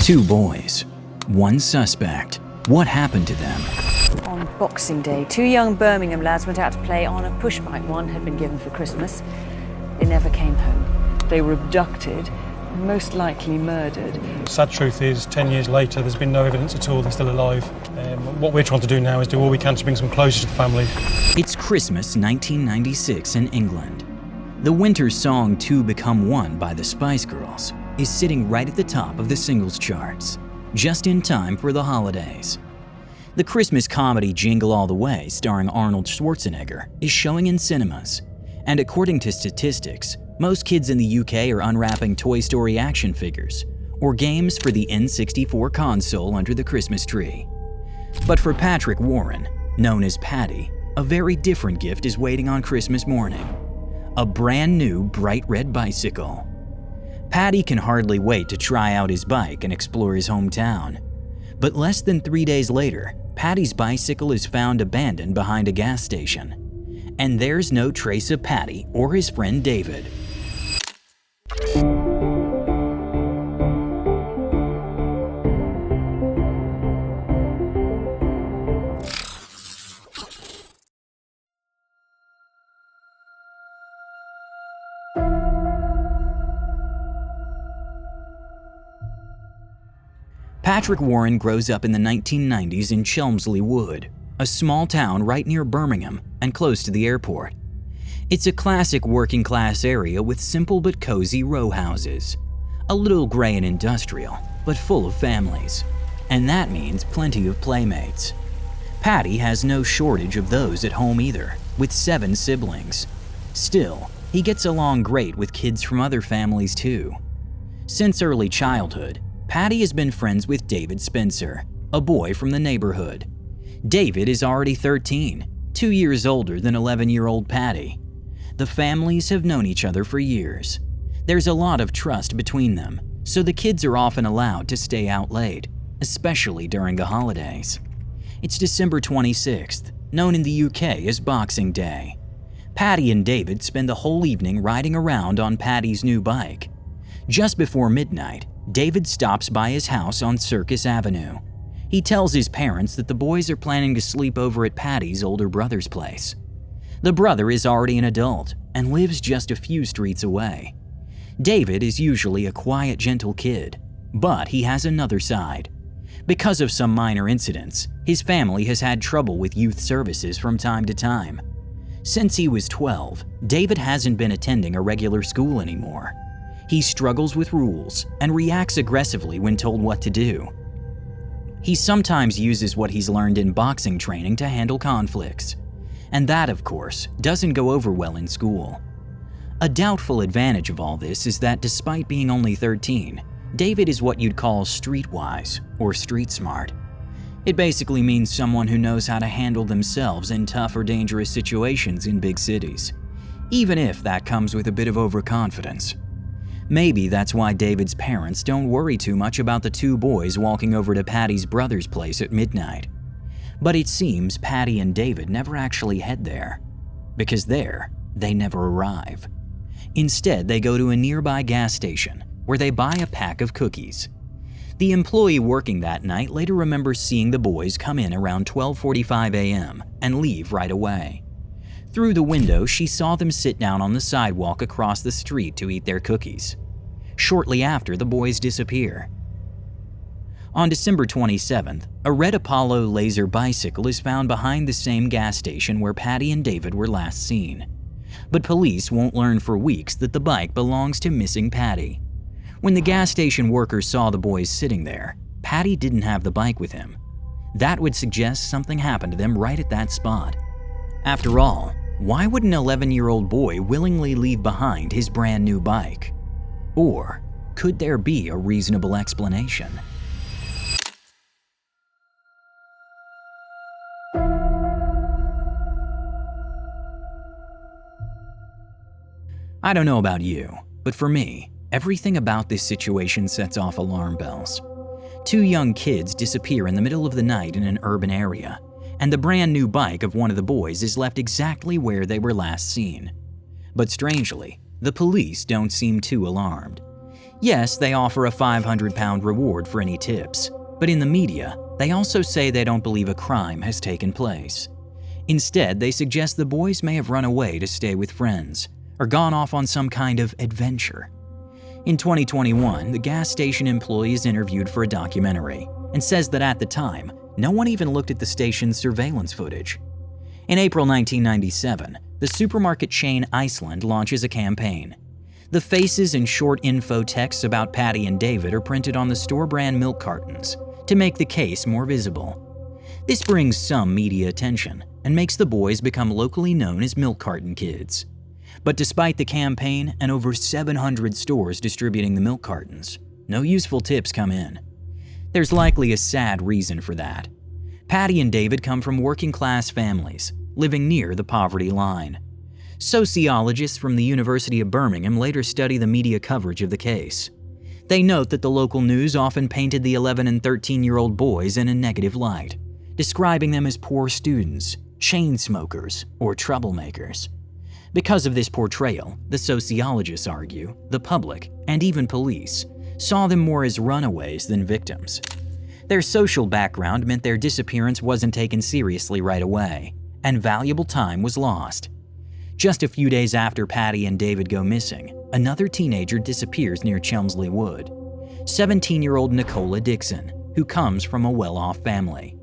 Two boys, one suspect. What happened to them? On Boxing Day, two young Birmingham lads went out to play on a push bike one had been given for Christmas. They never came home. They were abducted, most likely murdered. The sad truth is, 10 years later, there's been no evidence at all they're still alive. What we're trying to do now is do all we can to bring some closure to the family. It's Christmas 1996 in England. The winter song Two Become One by the Spice Girls is sitting right at the top of the singles charts, just in time for the holidays. The Christmas comedy Jingle All the Way, starring Arnold Schwarzenegger, is showing in cinemas. And according to statistics, most kids in the UK are unwrapping Toy Story action figures or games for the N64 console under the Christmas tree. But for Patrick Warren, known as Paddy, a very different gift is waiting on Christmas morning. A brand new bright red bicycle. Paddy can hardly wait to try out his bike and explore his hometown. But less than 3 days later, Paddy's bicycle is found abandoned behind a gas station. And there's no trace of Paddy or his friend David. Patrick Warren grows up in the 1990s in Chelmsley Wood, a small town right near Birmingham and close to the airport. It's a classic working-class area with simple but cozy row houses. A little gray and industrial, but full of families. And that means plenty of playmates. Paddy has no shortage of those at home either, with 7 siblings. Still, he gets along great with kids from other families too. Since early childhood, Paddy has been friends with David Spencer, a boy from the neighborhood. David is already 13, 2 years older than 11-year-old Paddy. The families have known each other for years. There's a lot of trust between them, so the kids are often allowed to stay out late, especially during the holidays. It's December 26th, known in the UK as Boxing Day. Paddy and David spend the whole evening riding around on Paddy's new bike. Just before midnight, David stops by his house on Circus Avenue. He tells his parents that the boys are planning to sleep over at Paddy's older brother's place. The brother is already an adult and lives just a few streets away. David is usually a quiet, gentle kid, but he has another side. Because of some minor incidents, his family has had trouble with youth services from time to time. Since he was 12, David hasn't been attending a regular school anymore. He struggles with rules and reacts aggressively when told what to do. He sometimes uses what he's learned in boxing training to handle conflicts. And that, of course, doesn't go over well in school. A doubtful advantage of all this is that despite being only 13, David is what you'd call streetwise or street smart. It basically means someone who knows how to handle themselves in tough or dangerous situations in big cities, even if that comes with a bit of overconfidence. Maybe that's why David's parents don't worry too much about the two boys walking over to Paddy's brother's place at midnight. But it seems Paddy and David never actually head there, because there, they never arrive. Instead, they go to a nearby gas station, where they buy a pack of cookies. The employee working that night later remembers seeing the boys come in around 12:45 a.m. and leave right away. Through the window, she saw them sit down on the sidewalk across the street to eat their cookies. Shortly after, the boys disappear. On December 27th, a red Apollo laser bicycle is found behind the same gas station where Paddy and David were last seen. But police won't learn for weeks that the bike belongs to missing Paddy. When the gas station workers saw the boys sitting there, Paddy didn't have the bike with him. That would suggest something happened to them right at that spot. After all, why would an 11-year-old boy willingly leave behind his brand new bike? Or could there be a reasonable explanation? I don't know about you, but for me, everything about this situation sets off alarm bells. Two young kids disappear in the middle of the night in an urban area, and the brand new bike of one of the boys is left exactly where they were last seen. But strangely, the police don't seem too alarmed. Yes, they offer a £500 reward for any tips, but in the media, they also say they don't believe a crime has taken place. Instead, they suggest the boys may have run away to stay with friends, or gone off on some kind of adventure. In 2021, the gas station employee is interviewed for a documentary and says that at the time, no one even looked at the station's surveillance footage. In April 1997, the supermarket chain Iceland launches a campaign. The faces and short info texts about Patty and David are printed on the store brand milk cartons to make the case more visible. This brings some media attention and makes the boys become locally known as milk carton kids. But despite the campaign and over 700 stores distributing the milk cartons, no useful tips come in. There's likely a sad reason for that. Patty and David come from working-class families, living near the poverty line. Sociologists from the University of Birmingham later study the media coverage of the case. They note that the local news often painted the 11 and 13-year-old boys in a negative light, describing them as poor students, chain smokers, or troublemakers. Because of this portrayal, the sociologists argue, the public, and even police, saw them more as runaways than victims. Their social background meant their disappearance wasn't taken seriously right away, and valuable time was lost. Just a few days after Patty and David go missing, another teenager disappears near Chelmsley Wood. 17-year-old Nicola Dixon, who comes from a well-off family.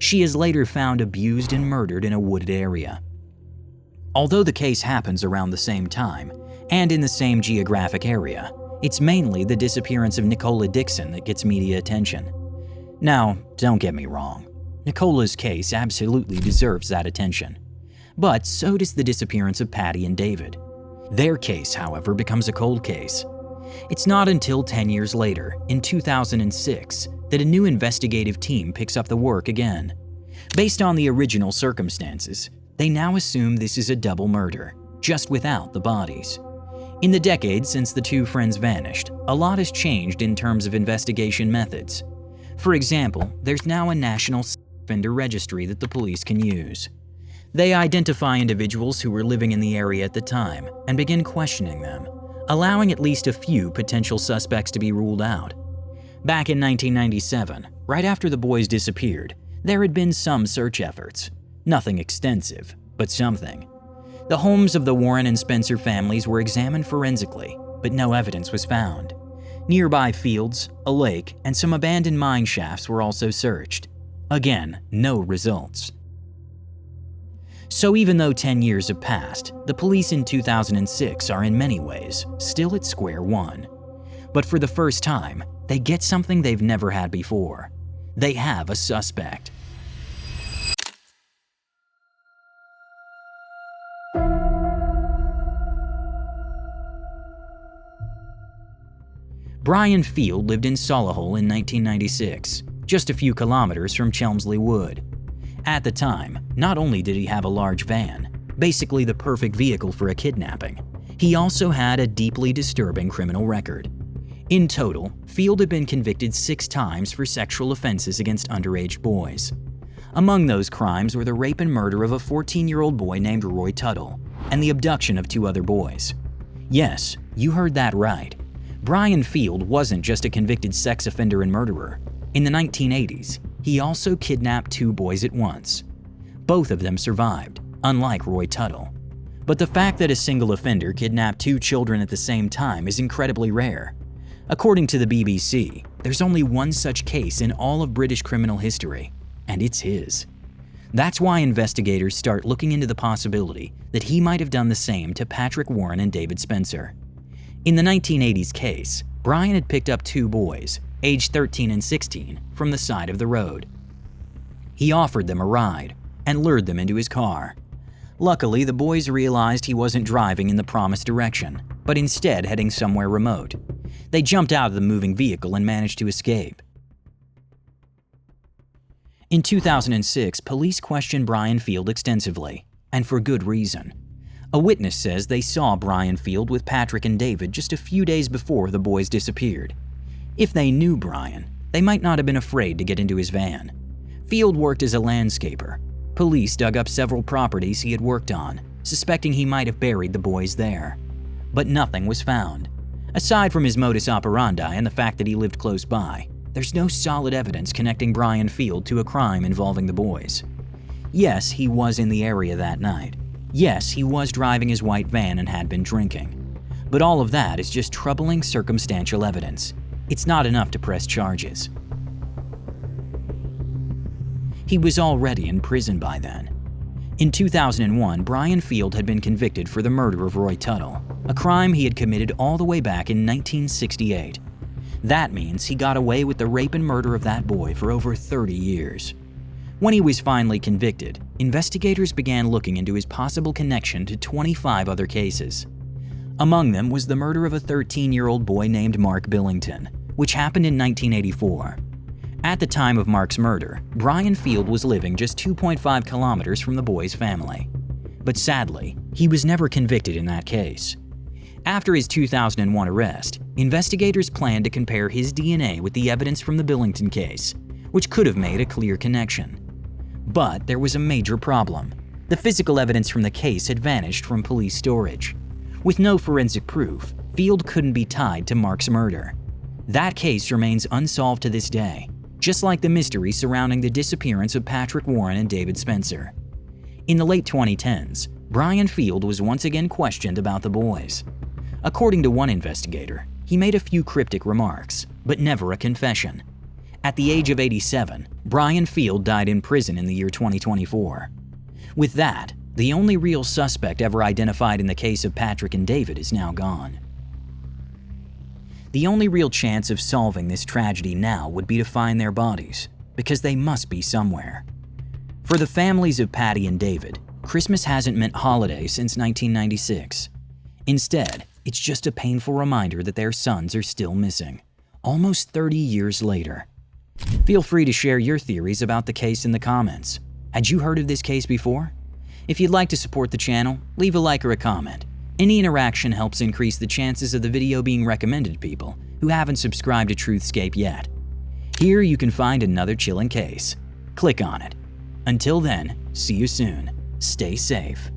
She is later found abused and murdered in a wooded area. Although the case happens around the same time, and in the same geographic area, it's mainly the disappearance of Nicola Dixon that gets media attention. Now, don't get me wrong, Nicola's case absolutely deserves that attention. But so does the disappearance of Patty and David. Their case, however, becomes a cold case. It's not until 10 years later, in 2006, that a new investigative team picks up the work again. Based on the original circumstances, they now assume this is a double murder, just without the bodies. In the decades since the two friends vanished, a lot has changed in terms of investigation methods. For example, there's now a national offender registry that the police can use. They identify individuals who were living in the area at the time and begin questioning them, allowing at least a few potential suspects to be ruled out. Back in 1997, right after the boys disappeared, there had been some search efforts. Nothing extensive, but something. The homes of the Warren and Spencer families were examined forensically, but no evidence was found. Nearby fields, a lake, and some abandoned mine shafts were also searched. Again, no results. So even though 10 years have passed, the police in 2006 are in many ways still at square one. But for the first time, they get something they've never had before. They have a suspect. Brian Field lived in Solihull in 1996, just a few kilometers from Chelmsley Wood. At the time, not only did he have a large van, basically the perfect vehicle for a kidnapping, he also had a deeply disturbing criminal record. In total, Field had been convicted 6 times for sexual offenses against underage boys. Among those crimes were the rape and murder of a 14-year-old boy named Roy Tuttle, and the abduction of 2 other boys. Yes, you heard that right. Brian Field wasn't just a convicted sex offender and murderer. In the 1980s, he also kidnapped 2 boys at once. Both of them survived, unlike Roy Tuttle. But the fact that a single offender kidnapped 2 children at the same time is incredibly rare. According to the BBC, there's only one such case in all of British criminal history, and it's his. That's why investigators start looking into the possibility that he might have done the same to Patrick Warren and David Spencer. In the 1980s case, Brian had picked up 2 boys, aged 13 and 16, from the side of the road. He offered them a ride and lured them into his car. Luckily, the boys realized he wasn't driving in the promised direction, but instead heading somewhere remote. They jumped out of the moving vehicle and managed to escape. In 2006, police questioned Brian Field extensively, and for good reason. A witness says they saw Brian Field with Patrick and David just a few days before the boys disappeared. If they knew Brian, they might not have been afraid to get into his van. Field worked as a landscaper. Police dug up several properties he had worked on, suspecting he might have buried the boys there. But nothing was found. Aside from his modus operandi and the fact that he lived close by, there's no solid evidence connecting Brian Field to a crime involving the boys. Yes, he was in the area that night. Yes, he was driving his white van and had been drinking. But all of that is just troubling circumstantial evidence. It's not enough to press charges. He was already in prison by then. In 2001, Brian Field had been convicted for the murder of Roy Tuttle, a crime he had committed all the way back in 1968. That means he got away with the rape and murder of that boy for over 30 years. When he was finally convicted, investigators began looking into his possible connection to 25 other cases. Among them was the murder of a 13-year-old boy named Mark Billington, which happened in 1984. At the time of Mark's murder, Brian Field was living just 2.5 kilometers from the boy's family. But sadly, he was never convicted in that case. After his 2001 arrest, investigators planned to compare his DNA with the evidence from the Billington case, which could have made a clear connection. But there was a major problem. The physical evidence from the case had vanished from police storage. With no forensic proof, Field couldn't be tied to Mark's murder. That case remains unsolved to this day, just like the mystery surrounding the disappearance of Patrick Warren and David Spencer. In the late 2010s, Brian Field was once again questioned about the boys. According to one investigator, he made a few cryptic remarks, but never a confession. At the age of 87, Brian Field died in prison in the year 2024. With that, the only real suspect ever identified in the case of Patrick and David is now gone. The only real chance of solving this tragedy now would be to find their bodies, because they must be somewhere. For the families of Patty and David, Christmas hasn't meant holiday since 1996. Instead, it's just a painful reminder that their sons are still missing, almost 30 years later. Feel free to share your theories about the case in the comments. Had you heard of this case before? If you'd like to support the channel, leave a like or a comment. Any interaction helps increase the chances of the video being recommended to people who haven't subscribed to Truthscape yet. Here you can find another chilling case. Click on it. Until then, see you soon. Stay safe.